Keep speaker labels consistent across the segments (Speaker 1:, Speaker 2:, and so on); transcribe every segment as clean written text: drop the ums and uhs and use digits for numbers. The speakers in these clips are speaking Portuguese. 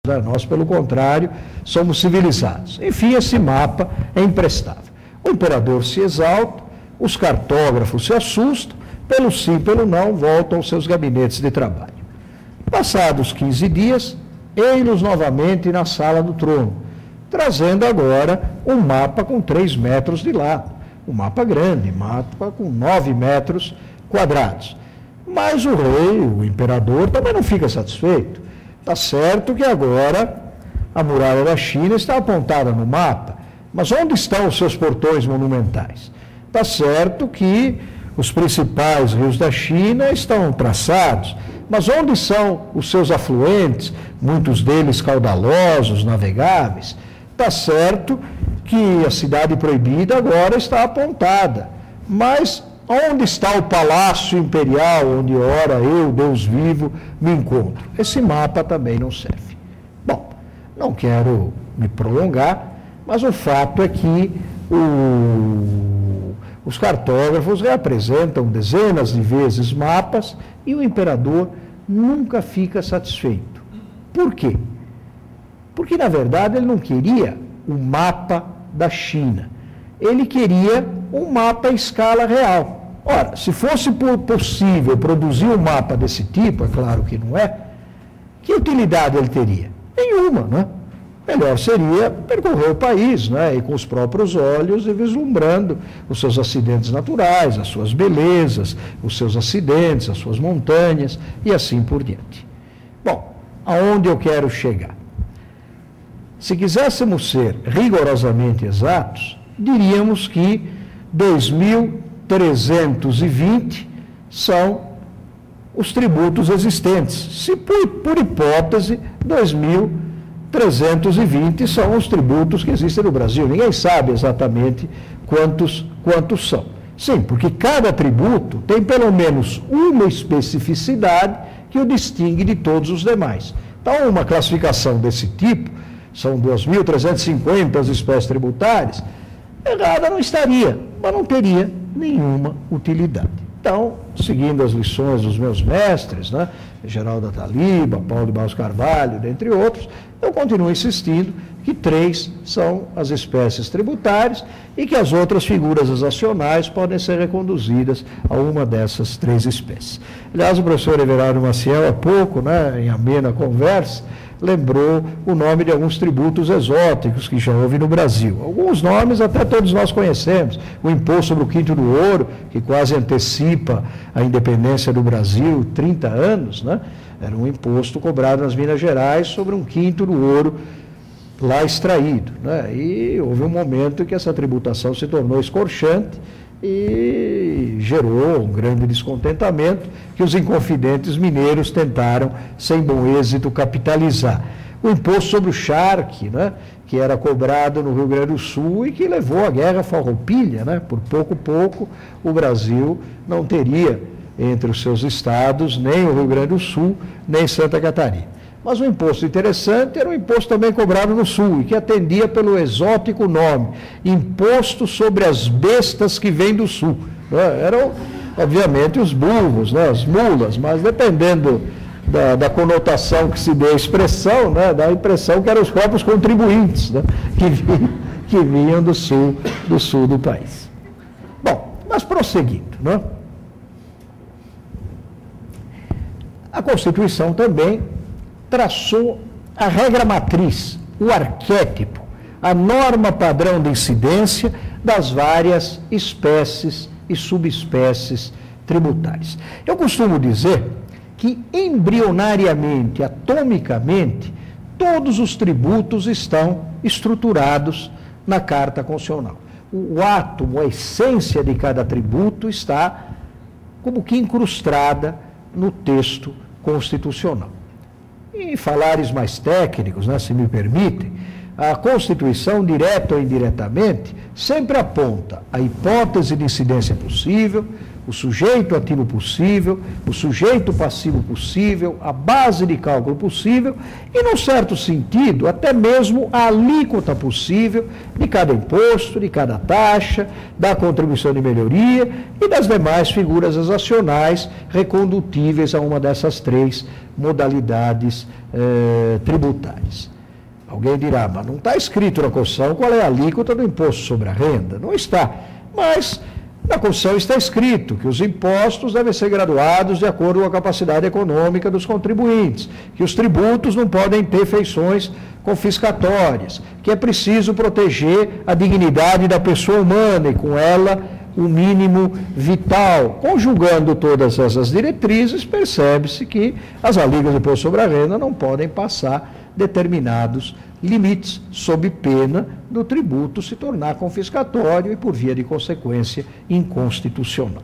Speaker 1: Nós, pelo contrário, somos civilizados. Enfim, esse mapa é imprestável. O imperador se exalta, os cartógrafos se assustam, pelo sim, pelo não, voltam aos seus gabinetes de trabalho. Passados 15 dias, ei-los novamente na sala do trono, trazendo agora um mapa com 3 metros de lado. Um mapa grande, mapa com 9 metros quadrados. Mas o rei, o imperador, também não fica satisfeito. Está certo que agora a muralha da China está apontada no mapa, mas onde estão os seus portões monumentais? Está certo que os principais rios da China estão traçados, mas onde são os seus afluentes, muitos deles caudalosos, navegáveis? Está certo que a cidade proibida agora está apontada, mas onde está o palácio imperial, onde ora eu, Deus vivo, me encontro? Esse mapa também não serve. Bom, não quero me prolongar, mas o fato é que os cartógrafos reapresentam dezenas de vezes mapas e o imperador nunca fica satisfeito. Por quê? Porque, na verdade, ele não queria o mapa da China. Ele queria um mapa em escala real. Ora, se fosse possível produzir um mapa desse tipo, é claro que não é, que utilidade ele teria? Nenhuma, né? Melhor seria percorrer o país, né? E com os próprios olhos e vislumbrando os seus acidentes naturais, as suas belezas, os seus acidentes, as suas montanhas e assim por diante. Bom, aonde eu quero chegar? Se quiséssemos ser rigorosamente exatos, diríamos que 2.320 são os tributos existentes. Se por hipótese, 2.320 são os tributos que existem no Brasil. Ninguém sabe exatamente quantos são. Sim, porque cada tributo tem pelo menos uma especificidade que o distingue de todos os demais. Então, uma classificação desse tipo, são 2.350 as espécies tributárias, errada não estaria, mas não teria nenhuma utilidade. Então, seguindo as lições dos meus mestres, né, Geraldo Ataliba, Paulo de Barros Carvalho, dentre outros, eu continuo insistindo que 3 são as espécies tributárias e que as outras figuras exacionais podem ser reconduzidas a uma dessas 3 espécies. Aliás, o professor Everardo Maciel, há pouco, né, em amena conversa, lembrou o nome de alguns tributos exóticos que já houve no Brasil. Alguns nomes até todos nós conhecemos. O imposto sobre o quinto do ouro, que quase antecipa a independência do Brasil, 30 anos, né? Era um imposto cobrado nas Minas Gerais sobre um quinto do ouro lá extraído, né? E houve um momento em que essa tributação se tornou escorchante e gerou um grande descontentamento que os inconfidentes mineiros tentaram, sem bom êxito, capitalizar. O imposto sobre o charque, né, que era cobrado no Rio Grande do Sul e que levou à Guerra Farroupilha, né? Por pouco, o Brasil não teria entre os seus estados nem o Rio Grande do Sul, nem Santa Catarina. Mas um imposto interessante era um imposto também cobrado no Sul, e que atendia pelo exótico nome, Imposto sobre as Bestas que Vêm do Sul. Né? Eram, obviamente, os burros, né? As mulas, mas dependendo da conotação que se dê à expressão, né? Dá a impressão que eram os próprios contribuintes, né? que vinham do sul do país. Bom, mas prosseguindo, né? A Constituição também traçou a regra matriz, o arquétipo, a norma padrão de incidência das várias espécies e subespécies tributárias. Eu costumo dizer que embrionariamente, atomicamente, todos os tributos estão estruturados na Carta Constitucional. O átomo, a essência de cada tributo está como que incrustada no texto constitucional. Em falares mais técnicos, né, se me permitem, a Constituição, direta ou indiretamente, sempre aponta a hipótese de incidência possível, o sujeito ativo possível, o sujeito passivo possível, a base de cálculo possível e, num certo sentido, até mesmo a alíquota possível de cada imposto, de cada taxa, da contribuição de melhoria e das demais figuras exacionais recondutíveis a uma dessas três modalidades tributárias. Alguém dirá, mas não está escrito na Constituição qual é a alíquota do imposto sobre a renda. Não está, mas na Constituição está escrito que os impostos devem ser graduados de acordo com a capacidade econômica dos contribuintes, que os tributos não podem ter feições confiscatórias, que é preciso proteger a dignidade da pessoa humana e, com ela, o mínimo vital. Conjugando todas essas diretrizes, percebe-se que as alíquotas do imposto sobre a renda não podem passar determinados limites, sob pena do tributo se tornar confiscatório e, por via de consequência, inconstitucional.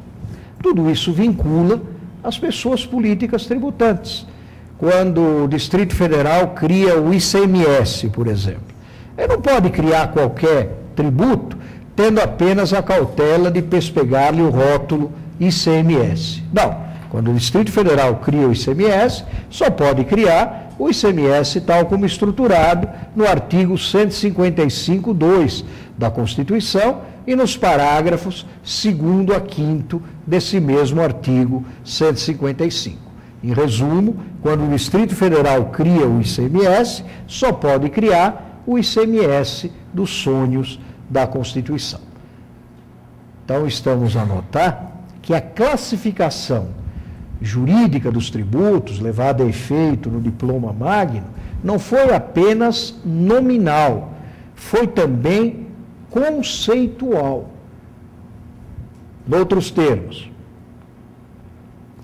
Speaker 1: Tudo isso vincula as pessoas políticas tributantes. Quando o Distrito Federal cria o ICMS, por exemplo, ele não pode criar qualquer tributo tendo apenas a cautela de pespegar-lhe o rótulo ICMS. Não, quando o Distrito Federal cria o ICMS, só pode criar o ICMS tal como estruturado no artigo 155(2) da Constituição e nos parágrafos 2º a 5º desse mesmo artigo 155. Em resumo, quando o Distrito Federal cria o ICMS, só pode criar o ICMS dos sonhos da Constituição. Então, estamos a notar que a classificação jurídica dos tributos, levada a efeito no diploma magno, não foi apenas nominal, foi também conceitual. Em outros termos,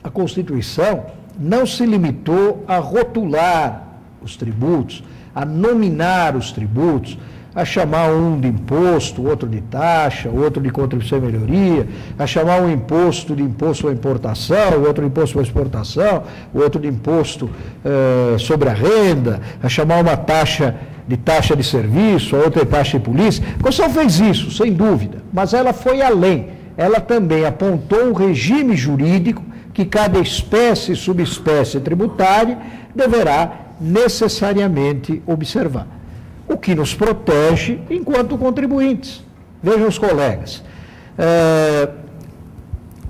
Speaker 1: a Constituição não se limitou a rotular os tributos, a nominar os tributos, a chamar um de imposto, outro de taxa, outro de contribuição e melhoria, a chamar um imposto de imposto à importação, outro de imposto à exportação, outro de imposto sobre a renda, a chamar uma taxa de serviço, a outra de taxa de polícia. A Constituição fez isso, sem dúvida, mas ela foi além. Ela também apontou um regime jurídico que cada espécie e subespécie tributária deverá necessariamente observar. O que nos protege enquanto contribuintes. Vejam os colegas,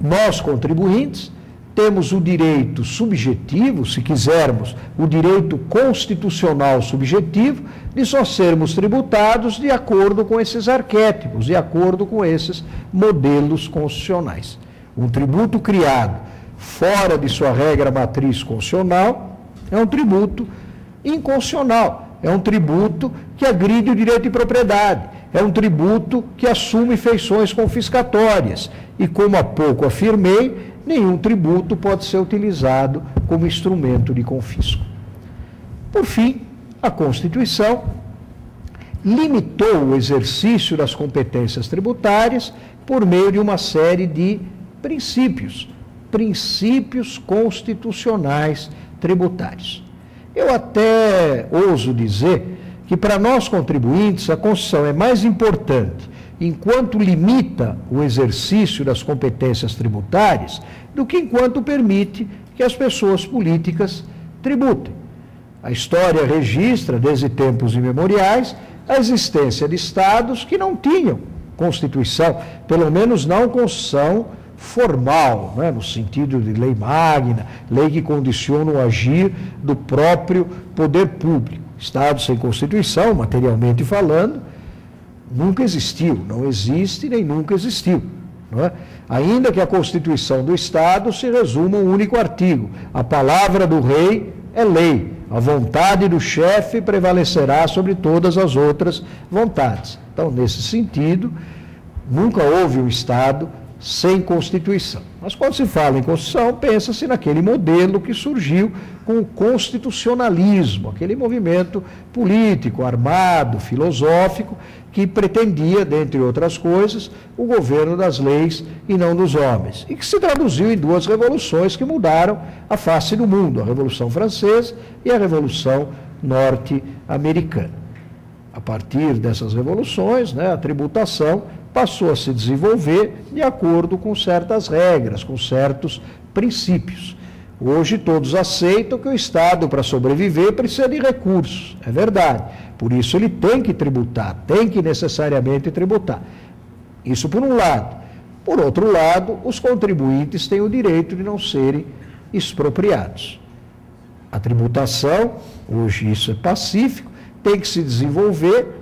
Speaker 1: nós contribuintes temos o direito subjetivo, se quisermos, o direito constitucional subjetivo de só sermos tributados de acordo com esses arquétipos, de acordo com esses modelos constitucionais. Um tributo criado fora de sua regra matriz constitucional é um tributo inconstitucional. É um tributo que agride o direito de propriedade, é um tributo que assume feições confiscatórias e, como há pouco afirmei, nenhum tributo pode ser utilizado como instrumento de confisco. Por fim, a Constituição limitou o exercício das competências tributárias por meio de uma série de princípios constitucionais tributários. Eu até ouso dizer que, para nós contribuintes, a Constituição é mais importante enquanto limita o exercício das competências tributárias do que enquanto permite que as pessoas políticas tributem. A história registra, desde tempos imemoriais, a existência de estados que não tinham Constituição, pelo menos não Constituição formal, né, no sentido de lei magna, lei que condiciona o agir do próprio poder público. Estado sem Constituição, materialmente falando, nunca existiu, não existe nem nunca existiu. Não é? Ainda que a Constituição do Estado se resuma a um único artigo: a palavra do rei é lei, a vontade do chefe prevalecerá sobre todas as outras vontades. Então, nesse sentido, nunca houve um Estado sem Constituição. Mas quando se fala em Constituição, pensa-se naquele modelo que surgiu com o constitucionalismo, aquele movimento político, armado, filosófico, que pretendia, dentre outras coisas, o governo das leis e não dos homens, e que se traduziu em duas revoluções que mudaram a face do mundo, a Revolução Francesa e a Revolução Norte-Americana. A partir dessas revoluções, a tributação passou a se desenvolver de acordo com certas regras, com certos princípios. Hoje todos aceitam que o Estado, para sobreviver, precisa de recursos. É verdade. Por isso ele tem que tributar, tem que necessariamente tributar. Isso por um lado. Por outro lado, os contribuintes têm o direito de não serem expropriados. A tributação, hoje isso é pacífico, tem que se desenvolver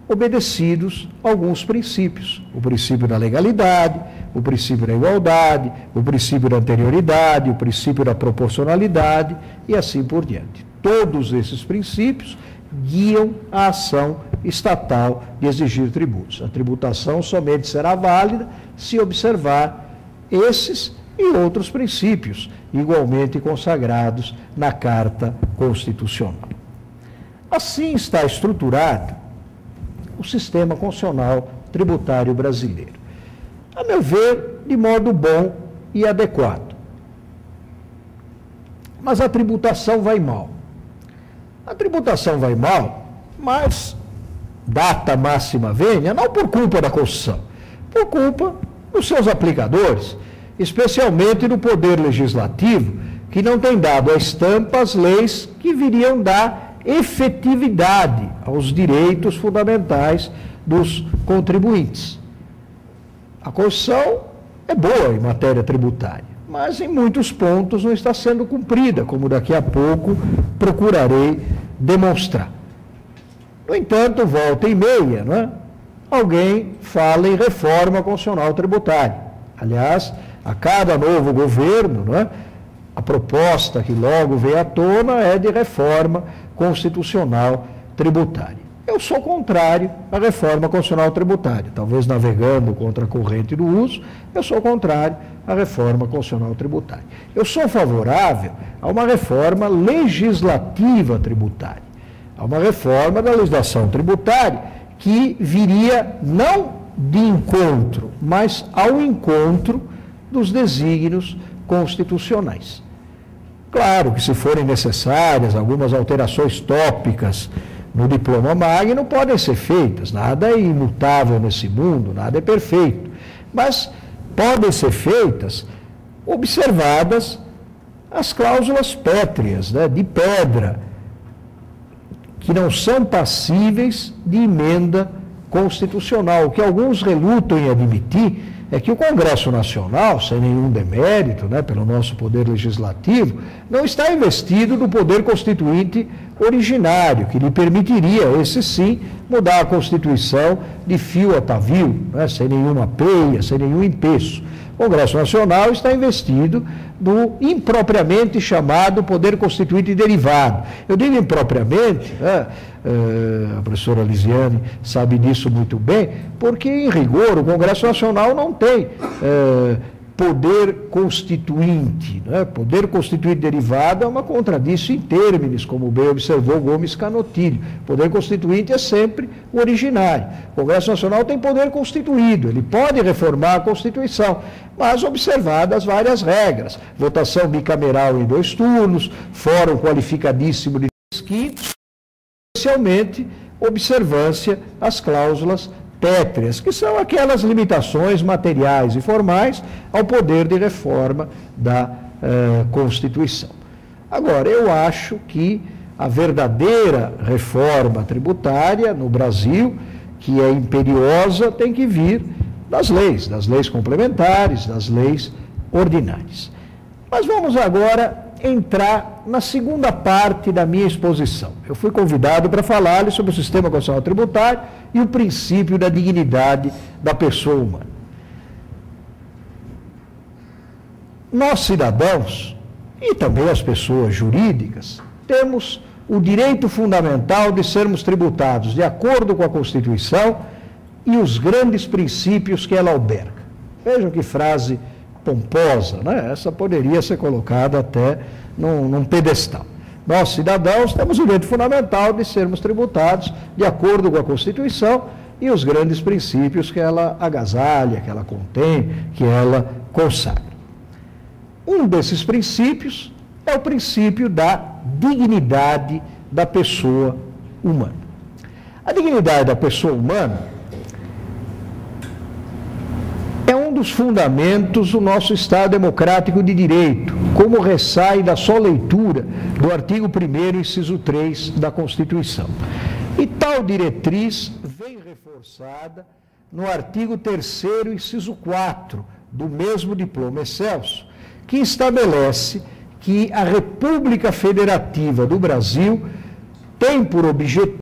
Speaker 1: obedecidos alguns princípios. O princípio da legalidade, o princípio da igualdade, o princípio da anterioridade, o princípio da proporcionalidade e assim por diante. Todos esses princípios guiam a ação estatal de exigir tributos. A tributação somente será válida se observar esses e outros princípios, igualmente consagrados na Carta Constitucional. Assim está estruturado o sistema constitucional tributário brasileiro. A meu ver, de modo bom e adequado. Mas a tributação vai mal. A tributação vai mal, mas data máxima venha, não por culpa da Constituição, por culpa dos seus aplicadores, especialmente do Poder Legislativo, que não tem dado a estampa às leis que viriam dar efetividade aos direitos fundamentais dos contribuintes. A Constituição é boa em matéria tributária, mas em muitos pontos não está sendo cumprida, como daqui a pouco procurarei demonstrar. No entanto, volta e meia, não é? Alguém fala em reforma constitucional tributária. Aliás, a cada novo governo, não é? A proposta que logo vem à tona é de reforma constitucional tributária. Eu sou contrário à reforma constitucional tributária. Talvez navegando contra a corrente do uso, eu sou contrário à reforma constitucional tributária. Eu sou favorável a uma reforma legislativa tributária, a uma reforma da legislação tributária que viria não de encontro, mas ao encontro dos desígnios constitucionais. Claro que, se forem necessárias algumas alterações tópicas no diploma magno, podem ser feitas. Nada é imutável nesse mundo, nada é perfeito. Mas podem ser feitas observadas as cláusulas pétreas, né, de pedra, que não são passíveis de emenda constitucional. O que alguns relutam em admitir é que o Congresso Nacional, sem nenhum demérito, né, pelo nosso poder legislativo, não está investido do poder constituinte originário, que lhe permitiria, esse sim, mudar a Constituição de fio a pavio, né, sem nenhuma peia, sem nenhum empeço. O Congresso Nacional está investido do impropriamente chamado poder constituinte derivado. Eu digo impropriamente, né, a professora Lisiane sabe disso muito bem, porque, em rigor, o Congresso Nacional não tem poder constituinte. Né? Poder constituinte derivado é uma contradição em termos, como bem observou Gomes Canotilho. Poder constituinte é sempre o originário. O Congresso Nacional tem poder constituído, ele pode reformar a Constituição, mas observadas várias regras. Votação bicameral em 2 turnos, fórum qualificadíssimo de 3/5, especialmente observância às cláusulas pétreas, que são aquelas limitações materiais e formais ao poder de reforma da Constituição. Agora, eu acho que a verdadeira reforma tributária no Brasil, que é imperiosa, tem que vir das leis complementares, das leis ordinárias. Mas vamos agora entrar na segunda parte da minha exposição. Eu fui convidado para falar sobre o sistema constitucional tributário e o princípio da dignidade da pessoa humana. Nós, cidadãos, e também as pessoas jurídicas, temos o direito fundamental de sermos tributados de acordo com a Constituição e os grandes princípios que ela alberga. Vejam que frase pomposa, né? Essa poderia ser colocada até num pedestal. Nós, cidadãos, temos o direito fundamental de sermos tributados de acordo com a Constituição e os grandes princípios que ela agasalha, que ela contém, que ela consagra. Um desses princípios é o princípio da dignidade da pessoa humana. A dignidade da pessoa humana dos fundamentos do nosso Estado Democrático de Direito, como ressai da só leitura do artigo 1º, inciso 3 da Constituição. E tal diretriz vem reforçada no artigo 3º, inciso 4 do mesmo diploma excelso, que estabelece que a República Federativa do Brasil tem por objetivo